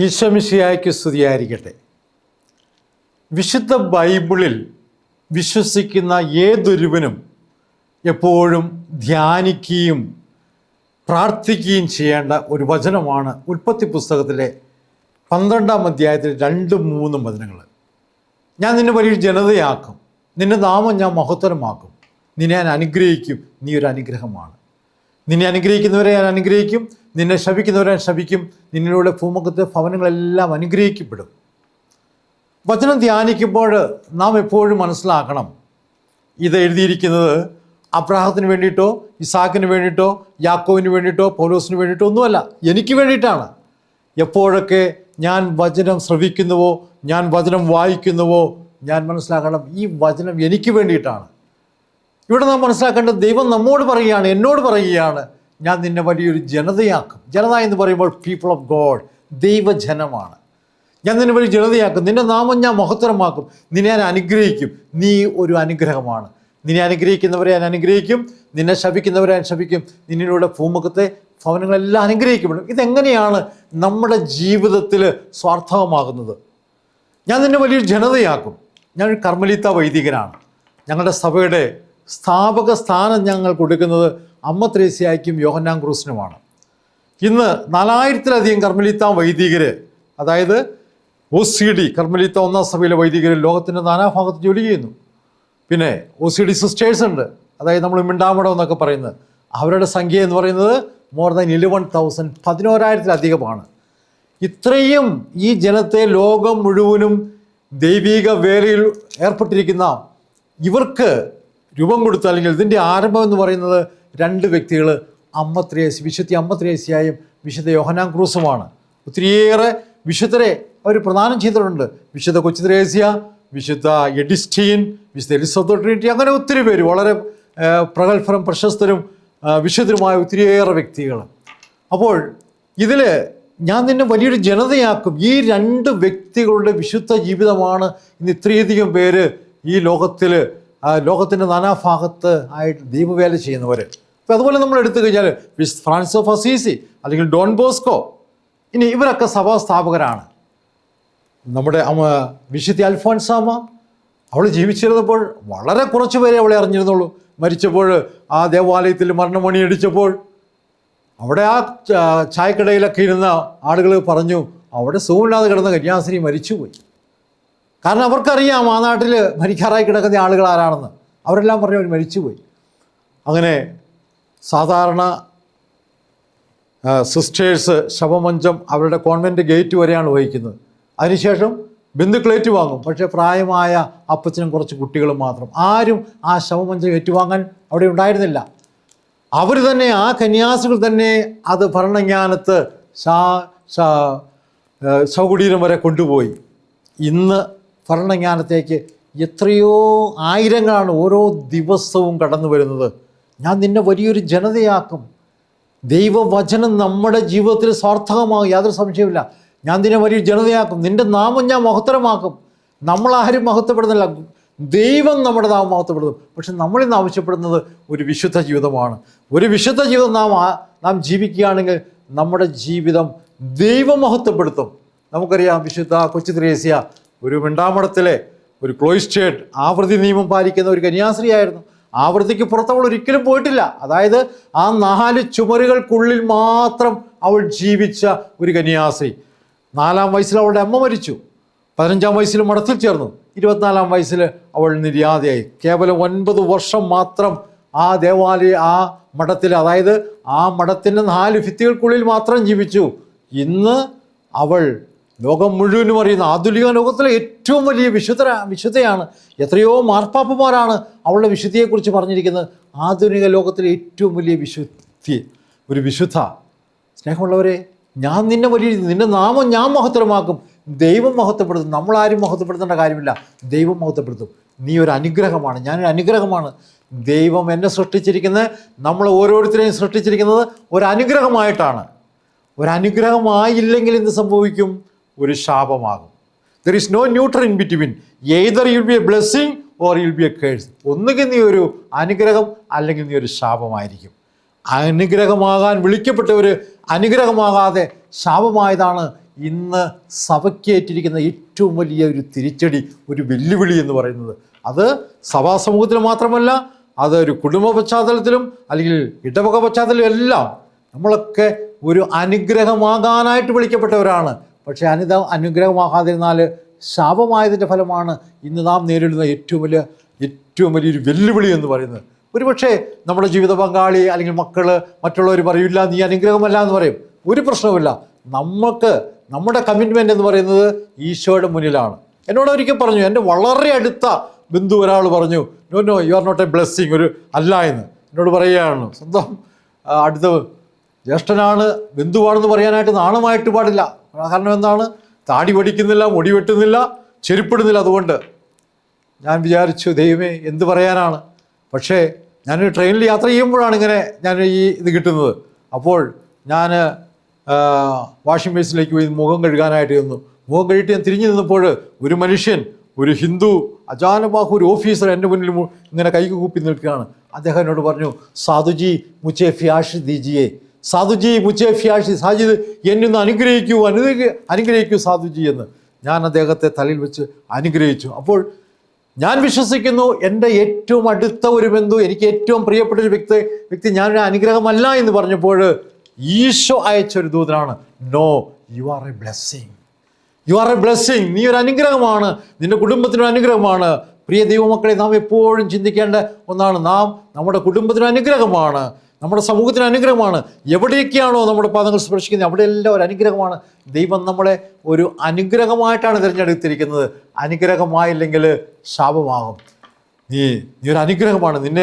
ഈശോമിശിഹായ്ക്ക് സ്തുതിയായിരിക്കട്ടെ. വിശുദ്ധ ബൈബിളിൽ വിശ്വസിക്കുന്ന ഏതൊരുവനും എപ്പോഴും ധ്യാനിക്കുകയും പ്രാർത്ഥിക്കുകയും ചെയ്യേണ്ട ഒരു വചനമാണ് ഉൽപ്പത്തി പുസ്തകത്തിലെ 12-ാം അധ്യായത്തിൽ 2-3 വചനങ്ങൾ. ഞാൻ നിന്നെ വലിയൊരു ജനതയാക്കും, നിന്റെ നാമം ഞാൻ മഹത്തരമാക്കും, നിന്നെ ഞാൻ അനുഗ്രഹിക്കും, നീ ഒരു അനുഗ്രഹമാണ്. നിന്നെ അനുഗ്രഹിക്കുന്നവരെ ഞാൻ അനുഗ്രഹിക്കും, നിന്നെ ശപിക്കുന്നവരെ ഞാൻ ശപിക്കും, നിന്നിലൂടെ ഭൂമുഖത്തെ ഭവനങ്ങളെല്ലാം അനുഗ്രഹിക്കപ്പെടും. വചനം ധ്യാനിക്കുമ്പോൾ നാം എപ്പോഴും മനസ്സിലാക്കണം, ഇത് എഴുതിയിരിക്കുന്നത് അബ്രാഹത്തിന് വേണ്ടിയിട്ടോ ഇസാക്കിന് വേണ്ടിയിട്ടോ യാക്കോവിന് വേണ്ടിയിട്ടോ പൗലോസിന് വേണ്ടിയിട്ടോ ഒന്നുമല്ല, എനിക്ക് വേണ്ടിയിട്ടാണ്. എപ്പോഴൊക്കെ ഞാൻ വചനം ശ്രവിക്കുന്നുവോ, ഞാൻ വചനം വായിക്കുന്നുവോ, ഞാൻ മനസ്സിലാക്കണം ഈ വചനം എനിക്ക് വേണ്ടിയിട്ടാണ്. ഇവിടെ നാം മനസ്സിലാക്കേണ്ടത്, ദൈവം നമ്മോട് പറയുകയാണ്, എന്നോട് പറയുകയാണ്, ഞാൻ നിന്നെ വലിയൊരു ജനതയാക്കും. ജനത എന്ന് പറയുമ്പോൾ പീപ്പിൾ ഓഫ് ഗോഡ്, ദൈവജനമാണ്. ഞാൻ നിന്നെ വലിയ ജനതയാക്കും, നിന്റെ നാമം ഞാൻ മഹത്തരമാക്കും, നിന്നെ ഞാൻ അനുഗ്രഹിക്കും, നീ ഒരു അനുഗ്രഹമാണ്. നിന്നെ അനുഗ്രഹിക്കുന്നവരെ ഞാൻ അനുഗ്രഹിക്കും, നിന്നെ ശപിക്കുന്നവരെ ഞാൻ ശപിക്കും, നിന്നിലൂടെ ഭൂമുഖത്തെ ഭവനങ്ങളെല്ലാം അനുഗ്രഹിക്കപ്പെടും. ഇതെങ്ങനെയാണ് നമ്മുടെ ജീവിതത്തിൽ സ്വാർത്ഥകമാകുന്നത്? ഞാൻ നിന്നെ വലിയൊരു ജനതയാക്കും. ഞാനൊരു കർമ്മലീത്ത വൈദികനാണ്. ഞങ്ങളുടെ സഭയുടെ സ്ഥാപക സ്ഥാനം ഞങ്ങൾ കൊടുക്കുന്നത് അമ്മ ത്രേസ്യായ്ക്കും യോഹന്നാൻ ക്രൂസിനുമാണ്. ഇന്ന് 4000-ലധികം കർമ്മലീത്ത വൈദികർ, അതായത് OCD കർമ്മലീത്ത 1-ാം സഭയിലെ വൈദികർ ലോകത്തിൻ്റെ നാനാഭാഗത്ത് ജോലി ചെയ്യുന്നു. പിന്നെ OCD സിസ്റ്റേഴ്സ് ഉണ്ട്, അതായത് നമ്മൾ മിണ്ടാമടം എന്നൊക്കെ പറയുന്നത്. അവരുടെ സംഖ്യ എന്ന് പറയുന്നത് മോർ ദാൻ 11,000, 11,000-ലധികമാണ്. ഇത്രയും ഈ ജനത്തെ ലോകം മുഴുവനും ദൈവിക വേലയിൽ ഏർപ്പെട്ടിരിക്കുന്ന ഇവർക്ക് രൂപം കൊടുത്ത, അല്ലെങ്കിൽ ഇതിൻ്റെ ആരംഭം എന്ന് പറയുന്നത് 2 വ്യക്തികൾ, വിശുദ്ധ അമ്മ ത്രേസ്യായും വിശുദ്ധ യോഹന്നാൻ ക്രൂസുമാണ്. ഒത്തിരിയേറെ വിശുദ്ധരെ അവർ പ്രദാനം ചെയ്തിട്ടുണ്ട്. വിശുദ്ധ കൊച്ചു ത്രേസ്യ, വിശുദ്ധ എഡിസ്റ്റീൻ, വിശുദ്ധ എലിസബത്ത് ട്രിനിറ്റി, അങ്ങനെ ഒത്തിരി പേര്, വളരെ പ്രഗത്ഭരും പ്രശസ്തരും വിശുദ്ധരുമായ ഒത്തിരിയേറെ വ്യക്തികൾ. അപ്പോൾ ഇതിൽ ഞാൻ നിന്നെ വലിയൊരു ജനതയാക്കും. ഈ 2 വ്യക്തികളുടെ വിശുദ്ധ ജീവിതമാണ് ഇന്ന് ഇത്രയധികം പേര് ഈ ലോകത്തിൻ്റെ നാനാഭാഗത്ത് ആയിട്ട് ദൈവവേല ചെയ്യുന്നവർ. അപ്പോൾ അതുപോലെ നമ്മൾ എടുത്തു കഴിഞ്ഞാൽ ഫ്രാൻസിസ് ഓഫ് അസീസി, അല്ലെങ്കിൽ ഡോൺ ബോസ്കോ, ഇനി ഇവരൊക്കെ സഭാസ്ഥാപകരാണ്. നമ്മുടെ വിശുദ്ധ അൽഫോൻസാമ, അവൾ ജീവിച്ചിരുന്നപ്പോൾ വളരെ കുറച്ച് പേരെ അവളെ അറിഞ്ഞിരുന്നുള്ളൂ. മരിച്ചപ്പോൾ ആ ദേവാലയത്തിൽ മരണമണി അടിച്ചപ്പോൾ അവിടെ ആ ചായക്കടയിലൊക്കെ ഇരുന്ന ആളുകൾ പറഞ്ഞു, അവിടെ സുഖമില്ലാതെ കിടന്ന കന്യാസ്ത്രീ മരിച്ചുപോയി. കാരണം അവർക്കറിയാം ആ നാട്ടിൽ മരിക്കാറായി കിടക്കുന്ന ആളുകൾ ആരാണെന്ന്. അവരെല്ലാം പറഞ്ഞു അവർ മരിച്ചുപോയി. അങ്ങനെ സാധാരണ സിസ്റ്റേഴ്സ് ശവമഞ്ചം അവരുടെ കോൺവെൻറ്റ് ഗേറ്റ് വരെയാണ് വഹിക്കുന്നത്. അതിനുശേഷം ബന്ധുക്കൾ ഏറ്റുവാങ്ങും. പക്ഷേ പ്രായമായ അപ്പച്ചനും കുറച്ച് കുട്ടികളും മാത്രം. ആരും ആ ശവമഞ്ചം ഏറ്റുവാങ്ങാൻ അവിടെ ഉണ്ടായിരുന്നില്ല. അവർ തന്നെ, ആ കന്യാസികൾ തന്നെ അത് ഭരണജ്ഞാനത്ത് ശവകുടീരം വരെ കൊണ്ടുപോയി. ഇന്ന് ഭരണജ്ഞാനത്തേക്ക് എത്രയോ ആയിരങ്ങളാണ് ഓരോ ദിവസവും കടന്നു വരുന്നത്. ഞാൻ നിന്നെ വലിയൊരു ജനതയാക്കും. ദൈവവചനം നമ്മുടെ ജീവിതത്തിൽ സാർത്ഥകമാകും, യാതൊരു സംശയമില്ല. ഞാൻ നിന്നെ വലിയൊരു ജനതയാക്കും, നിൻ്റെ നാമം ഞാൻ മഹത്തരമാക്കും. നമ്മളാരും മഹത്വപ്പെടുന്നില്ല, ദൈവം നമ്മുടെ നാമം മഹത്വപ്പെടുത്തും. പക്ഷെ നമ്മളിന്ന് ആവശ്യപ്പെടുന്നത് ഒരു വിശുദ്ധ ജീവിതമാണ്. ഒരു വിശുദ്ധ ജീവിതം നാം ജീവിക്കുകയാണെങ്കിൽ നമ്മുടെ ജീവിതം ദൈവം മഹത്വപ്പെടുത്തും. നമുക്കറിയാം, വിശുദ്ധ കൊച്ചു ത്രേസ്യ ഒരു മിണ്ടാമടത്തിലെ ഒരു ക്ലോയിസ്റ്റേഡ് ആവൃത്തി നിയമം പാലിക്കുന്ന ഒരു കന്യാസ്ത്രീയായിരുന്നു. ആവൃത്തിക്ക് പുറത്ത് അവൾ ഒരിക്കലും പോയിട്ടില്ല. അതായത് ആ 4 ചുമരുകൾക്കുള്ളിൽ മാത്രം അവൾ ജീവിച്ച ഒരു കന്യാസ്ത്രീ. 4-ാം വയസ്സിൽ അവളുടെ അമ്മ മരിച്ചു. 15-ാം വയസ്സിൽ മഠത്തിൽ ചേർന്നു. 24-ാം വയസ്സിൽ അവൾ നിര്യാതയായി. കേവലം 9 വർഷം മാത്രം ആ മഠത്തിൽ, അതായത് ആ മഠത്തിൻ്റെ 4 ഭിത്തികൾക്കുള്ളിൽ മാത്രം ജീവിച്ചു. ഇന്ന് അവൾ ലോകം മുഴുവനും അറിയുന്ന ആധുനിക ലോകത്തിലെ ഏറ്റവും വലിയ വിശുദ്ധയാണ്. എത്രയോ മാർപ്പാപ്പമാരാണ് അവളുടെ വിശുദ്ധിയെക്കുറിച്ച് പറഞ്ഞിരിക്കുന്നത്. ആധുനിക ലോകത്തിലെ ഏറ്റവും വലിയ ഒരു വിശുദ്ധ. സ്നേഹമുള്ളവരെ, ഞാൻ നിന്റെ നാമം ഞാൻ മഹത്തരമാക്കും. ദൈവം മഹത്വപ്പെടുത്തും. നമ്മളാരും മഹത്വപ്പെടുത്തേണ്ട കാര്യമില്ല, ദൈവം മഹത്വപ്പെടുത്തും. നീ ഒരു അനുഗ്രഹമാണ്, ഞാനൊരു അനുഗ്രഹമാണ്. ദൈവം എന്നെ സൃഷ്ടിച്ചിരിക്കുന്നത്, നമ്മൾ ഓരോരുത്തരെയും സൃഷ്ടിച്ചിരിക്കുന്നത് ഒരു അനുഗ്രഹമായിട്ടാണ്. ഒരു അനുഗ്രഹമായില്ലെങ്കിൽ എന്ത് സംഭവിക്കും? ഒരു ശാപമാകും. There is no neutral in between. Either you will be a blessing or you will be a curse. ഒന്നുകിൽ നീ ഒരു അനുഗ്രഹം, അല്ലെങ്കിൽ നീ ഒരു ശാപമായിരിക്കും. അനുഗ്രഹമാകാൻ വിളിക്കപ്പെട്ടവർ അനുഗ്രഹമാകാതെ ശാപമായതാണ് ഇന്ന് സഭയ്ക്കേറ്റിരിക്കുന്ന ഏറ്റവും വലിയ ഒരു തിരിച്ചടി, ഒരു വെല്ലുവിളി എന്ന് പറയുന്നത്. അത് സഭാസമൂഹത്തിൽ മാത്രമല്ല, അതൊരു കുടുംബ പശ്ചാത്തലത്തിലും അല്ലെങ്കിൽ ഇടവക പശ്ചാത്തലത്തിലും എല്ലാം നമ്മളൊക്കെ ഒരു അനുഗ്രഹമാകാനായിട്ട് വിളിക്കപ്പെട്ടവരാണ്. പക്ഷേ അനുഗ്രഹമാകാതിരുന്നാൽ ശാപമായതിൻ്റെ ഫലമാണ് ഇന്ന് നാം നേരിടുന്ന ഏറ്റവും വലിയൊരു വെല്ലുവിളി എന്ന് പറയുന്നത്. ഒരുപക്ഷെ നമ്മുടെ ജീവിത പങ്കാളി അല്ലെങ്കിൽ മക്കൾ, മറ്റുള്ളവർ പറയില്ല നീ അനുഗ്രഹമല്ല എന്ന് പറയും. ഒരു പ്രശ്നവുമില്ല. നമ്മുടെ കമ്മിറ്റ്മെൻ്റ് എന്ന് പറയുന്നത് ഈശോയുടെ മുന്നിലാണ്. എന്നോട് ഒരിക്കൽ പറഞ്ഞു, എൻ്റെ വളരെ അടുത്ത ബന്ധു ഒരാൾ പറഞ്ഞു, no you are not a blessing, ഒരു അല്ല എന്ന് എന്നോട് പറയുകയാണ്. സ്വന്തം അടുത്ത ജ്യേഷ്ഠനാണ്, ബന്ധുവാണെന്ന് പറയാനായിട്ട് നാണമായിട്ട് പാടില്ല. കാരണം എന്താണ്? താടി പഠിക്കുന്നില്ല, മുടി വെട്ടുന്നില്ല, ചെരുപ്പിടുന്നില്ല. അതുകൊണ്ട് ഞാൻ വിചാരിച്ചു, ദൈവമേ എന്ത് പറയാനാണ്. പക്ഷേ ഞാനൊരു ട്രെയിനിൽ യാത്ര ചെയ്യുമ്പോഴാണ് ഇങ്ങനെ ഇത് കിട്ടുന്നത്. അപ്പോൾ ഞാൻ വാഷിംഗ് ബേസിലേക്ക് പോയി മുഖം കഴുകാനായിട്ട് ചെന്നു. മുഖം കഴുകിയിട്ട് ഞാൻ തിരിഞ്ഞു നിന്നപ്പോൾ ഒരു മനുഷ്യൻ, ഒരു ഹിന്ദു അജാനബാഹു ഒരു ഓഫീസർ എൻ്റെ മുന്നിൽ ഇങ്ങനെ കൈ കൂപ്പി നിൽക്കുകയാണ്. അദ്ദേഹം എന്നോട് പറഞ്ഞു, സാധുജി മുച്ചേ ഫ്യാഷ് ദീജിയെ, സാധുജി മുച്ചേ ഫ്യാഷ്, സാജിദ് എന്നെ ഒന്ന് അനുഗ്രഹിക്കൂ സാധുജി എന്ന്. ഞാൻ അദ്ദേഹത്തെ തലയിൽ വെച്ച് അനുഗ്രഹിച്ചു. അപ്പോൾ ഞാൻ വിശ്വസിക്കുന്നു, എൻ്റെ ഏറ്റവും അടുത്ത ഒരു ബന്ധു, എനിക്ക് ഏറ്റവും പ്രിയപ്പെട്ട ഒരു വ്യക്തി ഞാനൊരു അനുഗ്രഹമല്ല എന്ന് പറഞ്ഞപ്പോൾ ഈശോ അയച്ചൊരു ദൂതനാണ്, no you are a blessing, you are a blessing, നീ ഒരു അനുഗ്രഹമാണ്, നിൻ്റെ കുടുംബത്തിനൊരു അനുഗ്രഹമാണ്. പ്രിയ ദൈവമക്കളെ, നാം എപ്പോഴും ചിന്തിക്കേണ്ട ഒന്നാണ്, നാം നമ്മുടെ കുടുംബത്തിന് അനുഗ്രഹമാണ്, നമ്മുടെ സമൂഹത്തിന് അനുഗ്രഹമാണ്. എവിടെയൊക്കെയാണോ നമ്മുടെ പാദങ്ങൾ സ്പർശിക്കുന്നത് അവിടെയെല്ലാം ഒരു അനുഗ്രഹമാണ്. ദൈവം നമ്മളെ ഒരു അനുഗ്രഹമായിട്ടാണ് തിരഞ്ഞെടുത്തിരിക്കുന്നത്. അനുഗ്രഹമായില്ലെങ്കിൽ ശാപമാകും. നീ ഒരു അനുഗ്രഹമാണ്. നിന്നെ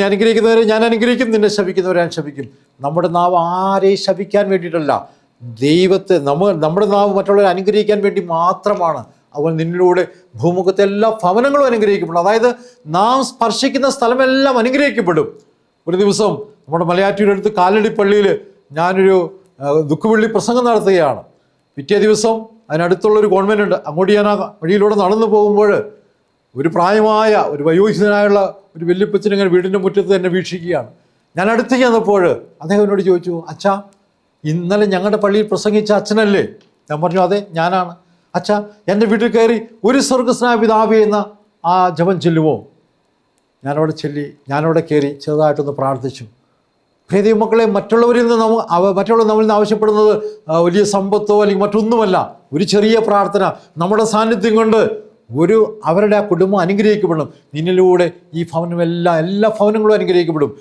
അനുഗ്രഹിക്കുന്നവരെ ഞാൻ അനുഗ്രഹിക്കും, നിന്നെ ശപിക്കുന്നവരെ ഞാൻ ശപിക്കും. നമ്മുടെ നാവ് ആരെയും ശപിക്കാൻ വേണ്ടിയിട്ടല്ല, നമ്മുടെ നാവ് മറ്റുള്ളവരെ അനുഗ്രഹിക്കാൻ വേണ്ടി മാത്രമാണ്. അതുപോലെ നിന്നിലൂടെ ഭൂമുഖത്തെ എല്ലാ ഭവനങ്ങളും അനുഗ്രഹിക്കപ്പെടും. അതായത് നാം സ്പർശിക്കുന്ന സ്ഥലമെല്ലാം അനുഗ്രഹിക്കപ്പെടും. ഒരു ദിവസം നമ്മുടെ മലയാറ്റൂരടുത്ത് കാലടി പള്ളിയിൽ ഞാനൊരു ദുഃഖവെള്ളി പ്രസംഗം നടത്തുകയാണ്. പിറ്റേ ദിവസം അതിനടുത്തുള്ളൊരു കോൺവെൻ്റ് ഉണ്ട്. അങ്ങോട്ട് ഞാൻ ആ വഴിയിലൂടെ നടന്നു പോകുമ്പോൾ ഒരു പ്രായമായ ഒരു വയോധികനായുള്ള ഒരു വല്യപ്പച്ചൻ ഇങ്ങനെ വീടിൻ്റെ മുറ്റത്ത് തന്നെ വീക്ഷിക്കുകയാണ്. ഞാൻ അടുത്ത് ചെന്നപ്പോൾ അദ്ദേഹം എന്നോട് ചോദിച്ചു, അച്ഛാ ഇന്നലെ ഞങ്ങളുടെ പള്ളിയിൽ പ്രസംഗിച്ച അച്ഛനല്ലേ? ഞാൻ പറഞ്ഞു, അതെ ഞാനാണ്. അച്ഛാ എൻ്റെ വീട്ടിൽ കയറി ഒരു സ്വർഗ്ഗസ്നായ പിതാവേ എന്ന ആ ജപം ചൊല്ലുമോ? ഞാനവിടെ കയറി ചെറുതായിട്ടൊന്ന് പ്രാർത്ഥിച്ചു. പ്രിയ ദൈവമക്കളെ, മറ്റുള്ളവർ നമ്മളിൽ നിന്ന് ആവശ്യപ്പെടുന്നത് വലിയ സമ്പത്തോ അല്ലെങ്കിൽ മറ്റൊന്നുമല്ല. ഒരു ചെറിയ പ്രാർത്ഥന, നമ്മുടെ സാന്നിധ്യം കൊണ്ട് അവരുടെ ആ കുടുംബം അനുഗ്രഹിക്കപ്പെടും. നിന്നിലൂടെ ഈ എല്ലാ ഭവനങ്ങളും അനുഗ്രഹിക്കപ്പെടും.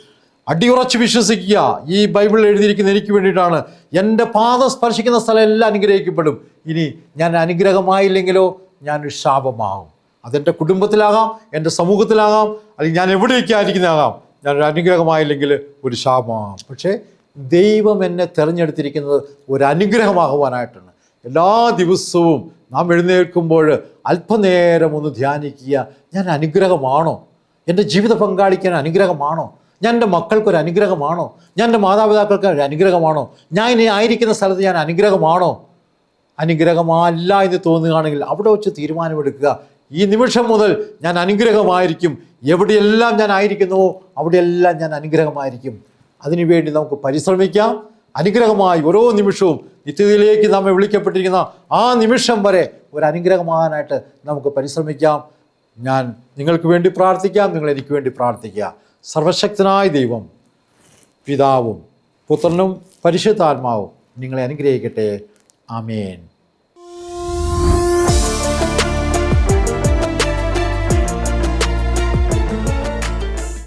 അടിയുറച്ച് വിശ്വസിക്കുക, ഈ ബൈബിളിൽ എഴുതിയിരിക്കുന്ന എനിക്ക് വേണ്ടിയിട്ടാണ്. എൻ്റെ പാദം സ്പർശിക്കുന്ന സ്ഥലം എല്ലാം അനുഗ്രഹിക്കപ്പെടും. ഇനി ഞാൻ അനുഗ്രഹമായില്ലെങ്കിലോ ഞാനൊരു ശാപമാകും. അതെൻ്റെ കുടുംബത്തിലാകാം, എൻ്റെ സമൂഹത്തിലാകാം, അല്ലെങ്കിൽ ഞാൻ എവിടെയൊക്കെ ആയിരിക്കുന്നതാകാം. ഞാനൊരു അനുഗ്രഹമായില്ലെങ്കിൽ ഒരു ശാപമാകാം. പക്ഷേ ദൈവം എന്നെ തിരഞ്ഞെടുത്തിരിക്കുന്നത് ഒരു അനുഗ്രഹമാകുവാനായിട്ടാണ്. എല്ലാ ദിവസവും നാം എഴുന്നേൽക്കുമ്പോൾ അല്പനേരം ഒന്ന് ധ്യാനിക്കുക, ഞാൻ അനുഗ്രഹമാണോ? എൻ്റെ ജീവിത പങ്കാളിക്ക് ഞാൻ അനുഗ്രഹമാണോ? ഞാൻ എൻ്റെ മക്കൾക്കൊരു അനുഗ്രഹമാണോ? ഞാൻ എൻ്റെ മാതാപിതാക്കൾക്ക് ഒരു അനുഗ്രഹമാണോ? ഞാൻ ഇനി ആയിരിക്കുന്ന സ്ഥലത്ത് ഞാൻ അനുഗ്രഹമാണോ? അനുഗ്രഹമല്ല എന്ന് തോന്നുകയാണെങ്കിൽ അവിടെ വെച്ച് തീരുമാനമെടുക്കുക. ഈ നിമിഷം മുതൽ ഞാൻ അനുഗ്രഹമായിരിക്കും. എവിടെയെല്ലാം ഞാൻ ആയിരിക്കുന്നുവോ അവിടെയെല്ലാം ഞാൻ അനുഗ്രഹമായിരിക്കും. അതിനുവേണ്ടി നമുക്ക് പരിശ്രമിക്കാം. അനുഗ്രഹമായി ഓരോ നിമിഷവും നിത്യതയിലേക്ക് നമ്മെ വിളിക്കപ്പെട്ടിരിക്കുന്ന ആ നിമിഷം വരെ ഒരു അനുഗ്രഹമാകാനായിട്ട് നമുക്ക് പരിശ്രമിക്കാം. ഞാൻ നിങ്ങൾക്ക് വേണ്ടി പ്രാർത്ഥിക്കാം, നിങ്ങൾ എനിക്ക് വേണ്ടി പ്രാർത്ഥിക്കുക. സർവശക്തനായ ദൈവം, പിതാവും പുത്രനും പരിശുദ്ധാത്മാവും നിങ്ങളെ അനുഗ്രഹിക്കട്ടെ. ആമേൻ.